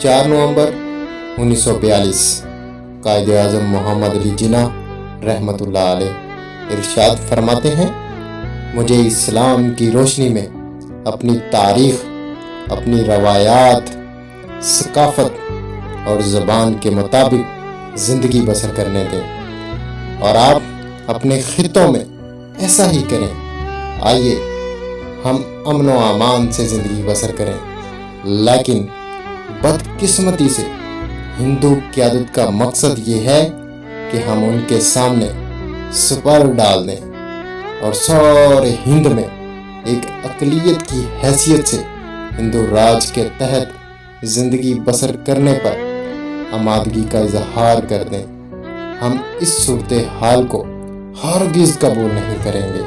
4 نومبر 1942 قائد اعظم محمد علی جناح رحمۃ اللہ علیہ ارشاد فرماتے ہیں، مجھے اسلام کی روشنی میں اپنی تاریخ، اپنی روایات، ثقافت اور زبان کے مطابق زندگی بسر کرنے دیں، اور آپ اپنے خطوں میں ایسا ہی کریں۔ آئیے ہم امن و امان سے زندگی بسر کریں، لیکن بدقسمتی سے ہندو قیادت کا مقصد یہ ہے کہ ہم ان کے سامنے سپر ڈال دیں اور سارے ہند میں ایک اقلیت کی حیثیت سے ہندو راج کے تحت زندگی بسر کرنے پر آمادگی کا اظہار کر دیں۔ ہم اس صورتحال کو ہرگز قبول نہیں کریں گے۔